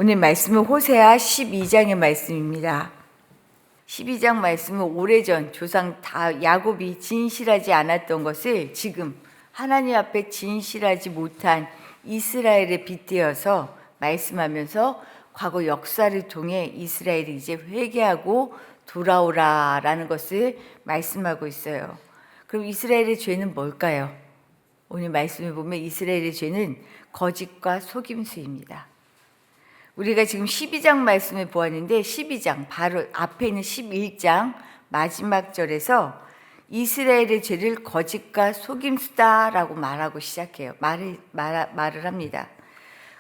오늘 말씀은 호세아 12장의 말씀입니다. 12장 말씀은 오래전 조상 다 야곱이 진실하지 않았던 것을 지금 하나님 앞에 진실하지 못한 이스라엘에 빗대어서 말씀하면서 과거 역사를 통해 이스라엘이 이제 회개하고 돌아오라라는 것을 말씀하고 있어요. 그럼 이스라엘의 죄는 뭘까요? 오늘 말씀을 보면 이스라엘의 죄는 거짓과 속임수입니다. 우리가 지금 12장 말씀을 보았는데 12장 바로 앞에 있는 11장 마지막 절에서 이스라엘의 죄를 거짓과 속임수다라고 말하고 시작해요. 말을 합니다.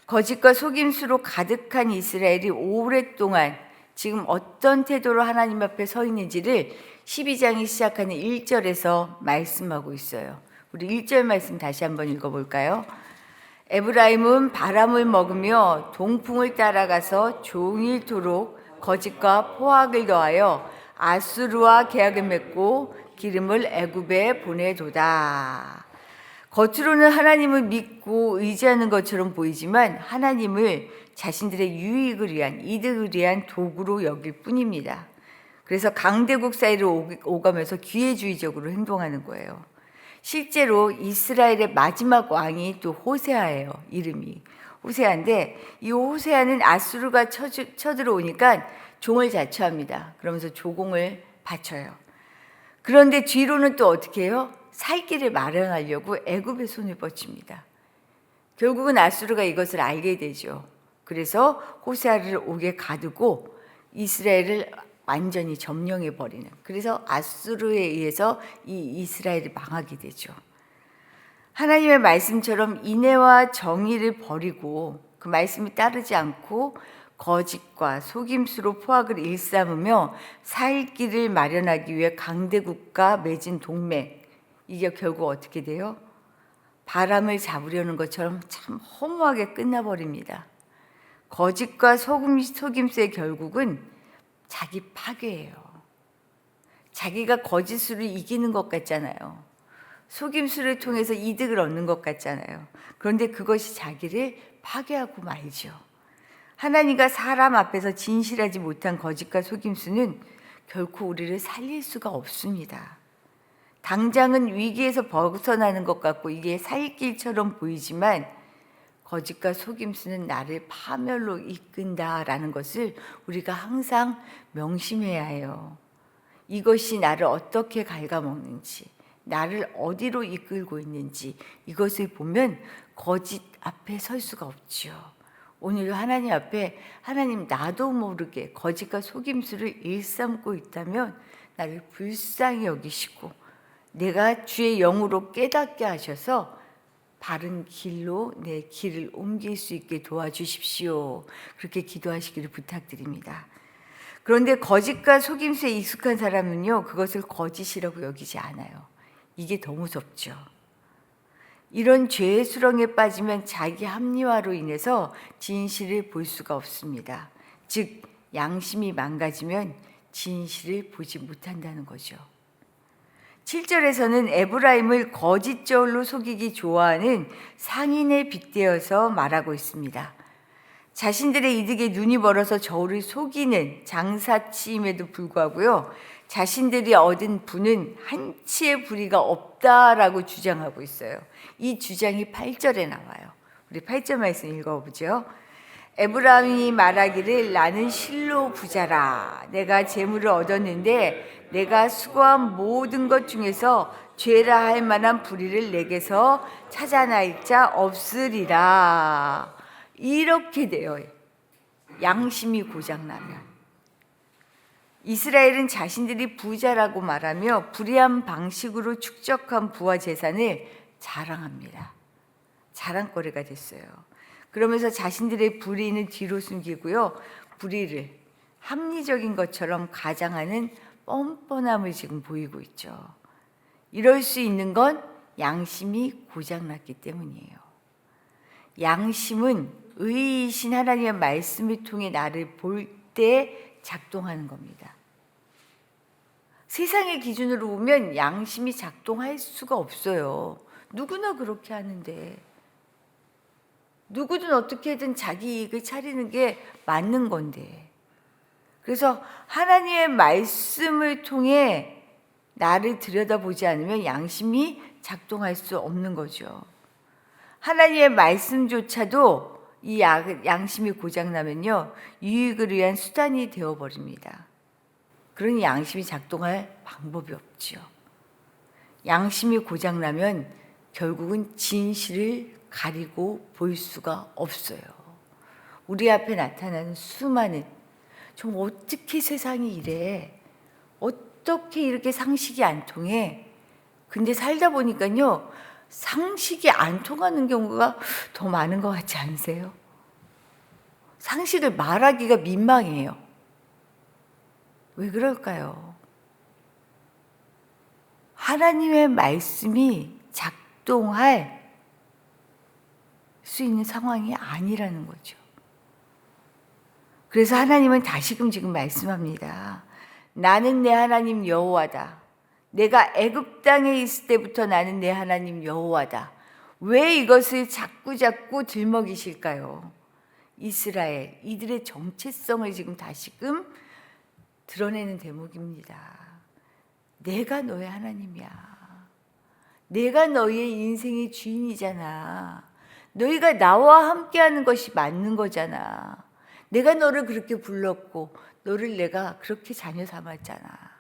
거짓과 속임수로 가득한 이스라엘이 오랫동안 지금 어떤 태도로 하나님 앞에 서 있는지를 12장이 시작하는 1절에서 말씀하고 있어요. 우리 1절 말씀 다시 한번 읽어볼까요? 에브라임은 바람을 먹으며 동풍을 따라가서 종일토록 거짓과 포악을 더하여 아수르와 계약을 맺고 기름을 애굽에 보내도다. 겉으로는 하나님을 믿고 의지하는 것처럼 보이지만 하나님을 자신들의 유익을 위한, 이득을 위한 도구로 여길 뿐입니다. 그래서 강대국 사이를 오가면서 기회주의적으로 행동하는 거예요. 실제로 이스라엘의 마지막 왕이 또 호세아예요. 이름이 호세아인데 이 호세아는 아수르가 쳐들어오니까 종을 자처합니다. 그러면서 조공을 바쳐요. 그런데 뒤로는 또 어떻게 해요? 살 길을 마련하려고 애굽의 손을 뻗칩니다. 결국은 아수르가 이것을 알게 되죠. 그래서 호세아를 옥에 가두고 이스라엘을 완전히 점령해 버리는, 그래서 아수르에 의해서 이 이스라엘이 망하게 되죠. 하나님의 말씀처럼 인애와 정의를 버리고 그 말씀을 따르지 않고 거짓과 속임수로 포악을 일삼으며 살 길을 마련하기 위해 강대국과 맺은 동맹, 이게 결국 어떻게 돼요? 바람을 잡으려는 것처럼 참 허무하게 끝나버립니다. 거짓과 속임수의 결국은 자기 파괴예요. 자기가 거짓으로 이기는 것 같잖아요. 속임수를 통해서 이득을 얻는 것 같잖아요. 그런데 그것이 자기를 파괴하고 말죠. 하나님과 사람 앞에서 진실하지 못한 거짓과 속임수는 결코 우리를 살릴 수가 없습니다. 당장은 위기에서 벗어나는 것 같고 이게 살 길처럼 보이지만 거짓과 속임수는 나를 파멸로 이끈다라는 것을 우리가 항상 명심해야 해요. 이것이 나를 어떻게 갉아먹는지, 나를 어디로 이끌고 있는지 이것을 보면 거짓 앞에 설 수가 없죠. 오늘 하나님 앞에 하나님 나도 모르게 거짓과 속임수를 일삼고 있다면 나를 불쌍히 여기시고 내가 주의 영으로 깨닫게 하셔서 바른 길로 내 길을 옮길 수 있게 도와주십시오. 그렇게 기도하시기를 부탁드립니다. 그런데 거짓과 속임수에 익숙한 사람은요, 그것을 거짓이라고 여기지 않아요. 이게 더 무섭죠. 이런 죄의 수렁에 빠지면 자기 합리화로 인해서 진실을 볼 수가 없습니다. 즉, 양심이 망가지면 진실을 보지 못한다는 거죠. 7절에서는 에브라임을 거짓절로 속이기 좋아하는 상인에 빗대어서 말하고 있습니다. 자신들의 이득에 눈이 멀어서 저울을 속이는 장사치임에도 불구하고요, 자신들이 얻은 부는 한치의 불의가 없다라고 주장하고 있어요. 이 주장이 8절에 나와요. 우리 8절 말씀 읽어보죠. 에브라임이 말하기를 나는 실로 부자라. 내가 재물을 얻었는데 내가 수고한 모든 것 중에서 죄라 할 만한 불의를 내게서 찾아낼 자 없으리라. 이렇게 돼요. 양심이 고장나면. 이스라엘은 자신들이 부자라고 말하며 불의한 방식으로 축적한 부와 재산을 자랑합니다. 자랑거리가 됐어요. 그러면서 자신들의 불의는 뒤로 숨기고요, 불의를 합리적인 것처럼 가장하는 뻔뻔함을 지금 보이고 있죠. 이럴 수 있는 건 양심이 고장났기 때문이에요. 양심은 의이신 하나님의 말씀을 통해 나를 볼 때 작동하는 겁니다. 세상의 기준으로 보면 양심이 작동할 수가 없어요. 누구나 그렇게 하는데. 누구든 어떻게든 자기 이익을 차리는 게 맞는 건데. 그래서 하나님의 말씀을 통해 나를 들여다보지 않으면 양심이 작동할 수 없는 거죠. 하나님의 말씀조차도 이 양심이 고장나면요, 유익을 위한 수단이 되어버립니다. 그러니 양심이 작동할 방법이 없죠. 양심이 고장나면 결국은 진실을 가리고 볼 수가 없어요. 우리 앞에 나타나는 수많은, 좀 어떻게 세상이 이래? 어떻게 이렇게 상식이 안 통해? 근데 살다 보니까요, 상식이 안 통하는 경우가 더 많은 것 같지 않으세요? 상식을 말하기가 민망해요. 왜 그럴까요? 하나님의 말씀이 작동할 수 있는 상황이 아니라는 거죠. 그래서 하나님은 다시금 지금 말씀합니다. 나는 내 하나님 여호와다. 내가 애굽 땅에 있을 때부터 나는 내 하나님 여호와다. 왜 이것을 자꾸 들먹이실까요? 이스라엘, 이들의 정체성을 지금 다시금 드러내는 대목입니다. 내가 너의 하나님이야. 내가 너희의 인생의 주인이잖아. 너희가 나와 함께하는 것이 맞는 거잖아. 내가 너를 그렇게 불렀고 너를 내가 그렇게 자녀 삼았잖아.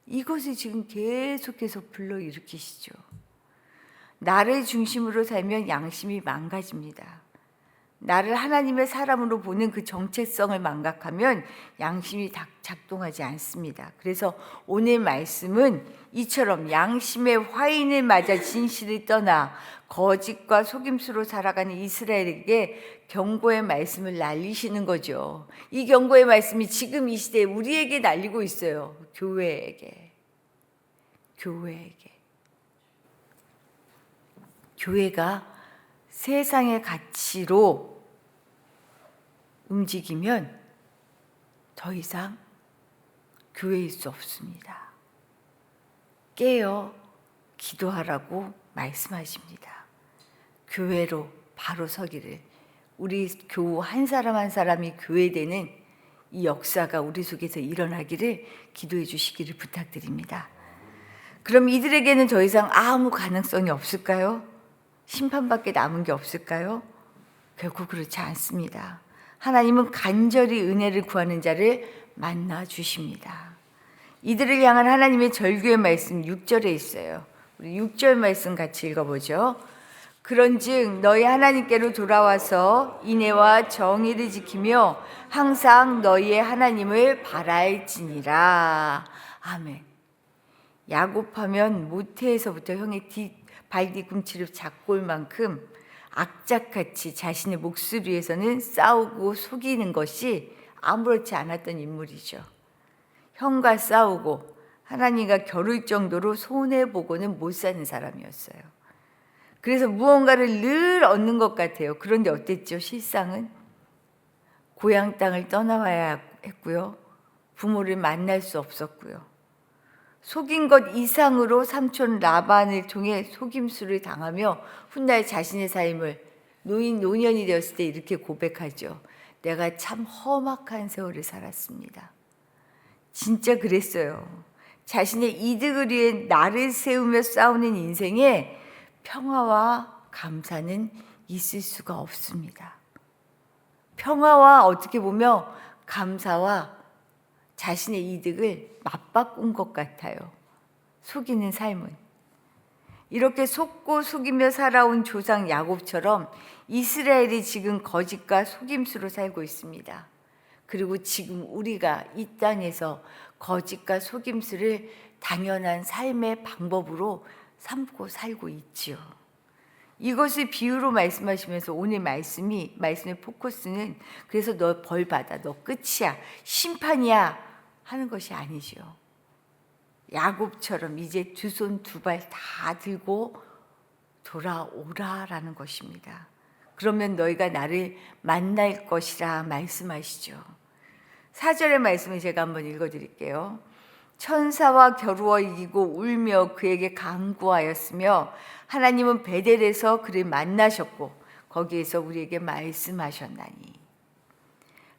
이것을 지금 계속해서 불러일으키시죠. 나를 중심으로 살면 양심이 망가집니다. 나를 하나님의 사람으로 보는 그 정체성을 망각하면 양심이 작동하지 않습니다. 그래서 오늘 말씀은 이처럼 양심의 화인을 맞아 진실을 떠나 거짓과 속임수로 살아가는 이스라엘에게 경고의 말씀을 날리시는 거죠. 이 경고의 말씀이 지금 이 시대에 우리에게 날리고 있어요. 교회에게. 교회가 세상의 가치로 움직이면 더 이상 교회일 수 없습니다. 깨어 기도하라고 말씀하십니다. 교회로 바로 서기를, 우리 교우 한 사람 한 사람이 교회되는 이 역사가 우리 속에서 일어나기를 기도해 주시기를 부탁드립니다. 그럼 이들에게는 더 이상 아무 가능성이 없을까요? 심판밖에 남은 게 없을까요? 결코 그렇지 않습니다. 하나님은 간절히 은혜를 구하는 자를 만나 주십니다. 이들을 향한 하나님의 절규의 말씀 6절에 있어요. 우리 6절 말씀 같이 읽어보죠. 그런즉 너희 하나님께로 돌아와서 인애와 정의를 지키며 항상 너희의 하나님을 바랄지니라. 아멘. 야곱하면 모태에서부터 형의 발 뒤꿈치를 잡고 올 만큼 악착같이 자신의 몫을 위해서는 싸우고 속이는 것이 아무렇지 않았던 인물이죠. 형과 싸우고 하나님과 겨룰 정도로 손해보고는 못 사는 사람이었어요. 그래서 무언가를 늘 얻는 것 같아요. 그런데 어땠죠? 실상은 고향 땅을 떠나와야 했고요. 부모를 만날 수 없었고요. 속인 것 이상으로 삼촌 라반을 통해 속임수를 당하며 훗날 자신의 삶을 노년이 되었을 때 이렇게 고백하죠. 내가 참 험악한 세월을 살았습니다. 진짜 그랬어요. 자신의 이득을 위해 나를 세우며 싸우는 인생에 평화와 감사는 있을 수가 없습니다. 평화와 어떻게 보면 감사와 자신의 이득을 맞바꾼 것 같아요. 속이는 삶은. 이렇게 속고 속이며 살아온 조상 야곱처럼 이스라엘이 지금 거짓과 속임수로 살고 있습니다. 그리고 지금 우리가 이 땅에서 거짓과 속임수를 당연한 삶의 방법으로 삼고 살고 있지요. 이것을 비유로 말씀하시면서 오늘 말씀의 포커스는 그래서 너 벌 받아, 너 끝이야, 심판이야 하는 것이 아니죠. 야곱처럼 이제 두 손 두 발 다 들고 돌아오라라는 것입니다. 그러면 너희가 나를 만날 것이라 말씀하시죠. 4절의 말씀을 제가 한번 읽어드릴게요. 천사와 겨루어 이기고 울며 그에게 간구하였으며 하나님은 베델에서 그를 만나셨고 거기에서 우리에게 말씀하셨나니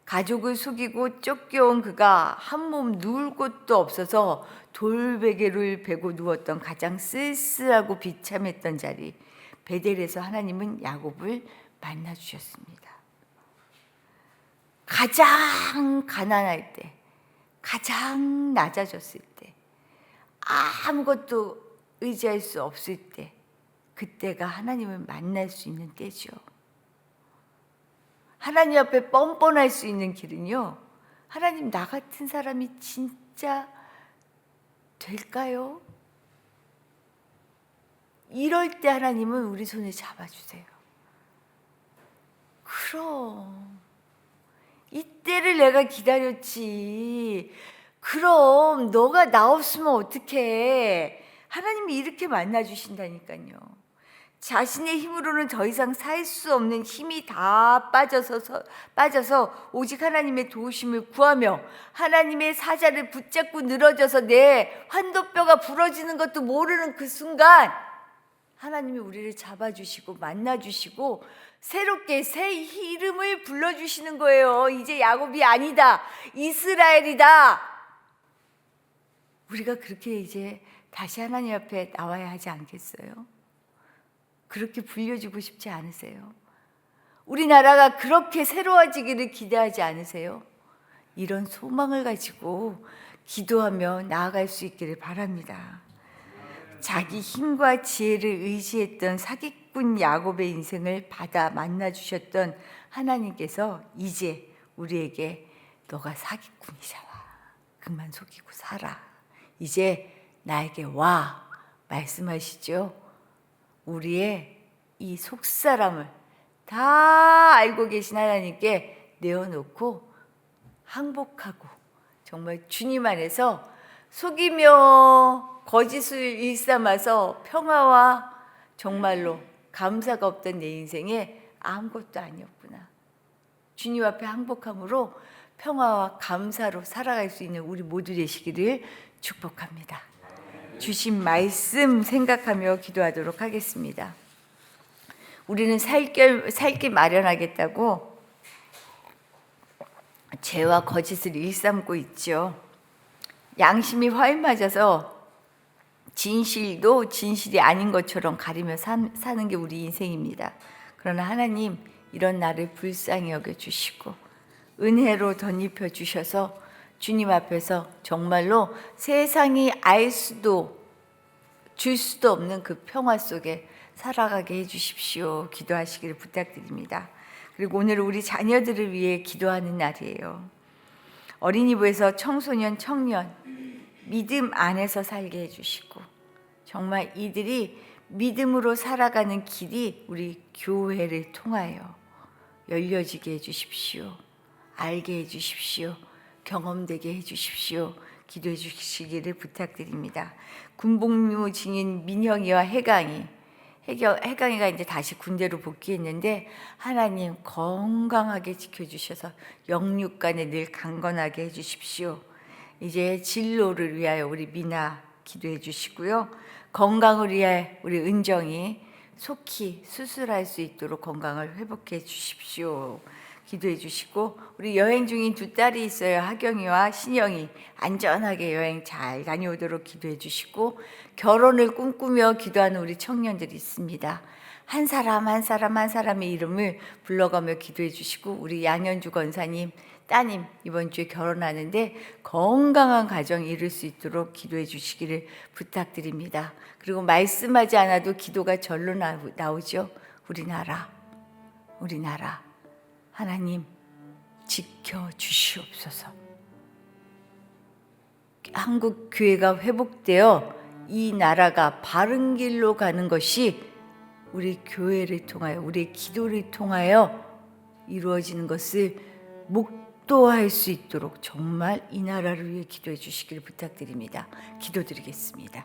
가족을 속이고 쫓겨온 그가 한 몸 누울 곳도 없어서 돌베개를 베고 누웠던 가장 쓸쓸하고 비참했던 자리 베델에서 하나님은 야곱을 만나 주셨습니다. 가장 가난할 때, 가장 낮아졌을 때, 아무것도 의지할 수 없을 때, 그때가 하나님을 만날 수 있는 때죠. 하나님 앞에 뻔뻔할 수 있는 길은요, 하나님, 나 같은 사람이 진짜 될까요? 이럴 때 하나님은 우리 손을 잡아주세요. 그럼 이때를 내가 기다렸지. 그럼 너가 나 없으면 어떡해. 하나님이 이렇게 만나주신다니까요. 자신의 힘으로는 더 이상 살 수 없는 힘이 다 빠져서 오직 하나님의 도우심을 구하며 하나님의 사자를 붙잡고 늘어져서 내 환도뼈가 부러지는 것도 모르는 그 순간 하나님이 우리를 잡아주시고 만나주시고 새롭게 새 이름을 불러주시는 거예요. 이제 야곱이 아니다, 이스라엘이다. 우리가 그렇게 이제 다시 하나님 앞에 나와야 하지 않겠어요? 그렇게 불려주고 싶지 않으세요? 우리나라가 그렇게 새로워지기를 기대하지 않으세요? 이런 소망을 가지고 기도하며 나아갈 수 있기를 바랍니다. 자기 힘과 지혜를 의지했던 사기꾼 야곱의 인생을 받아 만나주셨던 하나님께서 이제 우리에게 너가 사기꾼이잖아. 그만 속이고 살아. 이제 나에게 와. 말씀하시죠. 우리의 이 속사람을 다 알고 계신 하나님께 내어놓고 항복하고 정말 주님 안에서 속이며 거짓을 일삼아서 평화와 정말로 감사가 없던 내 인생에 아무것도 아니었구나. 주님 앞에 항복함으로 평화와 감사로 살아갈 수 있는 우리 모두 되시기를 축복합니다. 주신 말씀 생각하며 기도하도록 하겠습니다. 우리는 살길 마련하겠다고 죄와 거짓을 일삼고 있죠. 양심이 화인맞아서 진실도 진실이 아닌 것처럼 가리며 사는 게 우리 인생입니다. 그러나 하나님, 이런 나를 불쌍히 여겨주시고 은혜로 덧입혀 주셔서 주님 앞에서 정말로 세상이 알 수도 줄 수도 없는 그 평화 속에 살아가게 해주십시오. 기도하시기를 부탁드립니다. 그리고 오늘 우리 자녀들을 위해 기도하는 날이에요. 어린이부에서 청소년, 청년 믿음 안에서 살게 해주시고 정말 이들이 믿음으로 살아가는 길이 우리 교회를 통하여 열려지게 해주십시오. 알게 해주십시오. 경험되게 해주십시오. 기도해 주시기를 부탁드립니다. 군복무 중인 민형이와 해강이가 이제 다시 군대로 복귀했는데 하나님 건강하게 지켜주셔서 영육간에 늘 강건하게 해주십시오. 이제 진로를 위하여 우리 미나 기도해 주시고요. 건강을 위하여 우리 은정이 속히 수술할 수 있도록 건강을 회복해 주십시오. 기도해 주시고 우리 여행 중인 두 딸이 있어요. 하경이와 신영이 안전하게 여행 잘 다녀오도록 기도해 주시고 결혼을 꿈꾸며 기도하는 우리 청년들이 있습니다. 한 사람 한 사람의 이름을 불러가며 기도해 주시고 우리 양현주 권사님 따님 이번 주에 결혼하는데 건강한 가정 이룰 수 있도록 기도해 주시기를 부탁드립니다. 그리고 말씀하지 않아도 기도가 절로 나오죠. 우리나라 하나님 지켜주시옵소서. 한국 교회가 회복되어 이 나라가 바른 길로 가는 것이 우리 교회를 통하여 우리의 기도를 통하여 이루어지는 것을 목도할 수 있도록 정말 이 나라를 위해 기도해 주시기를 부탁드립니다. 기도드리겠습니다.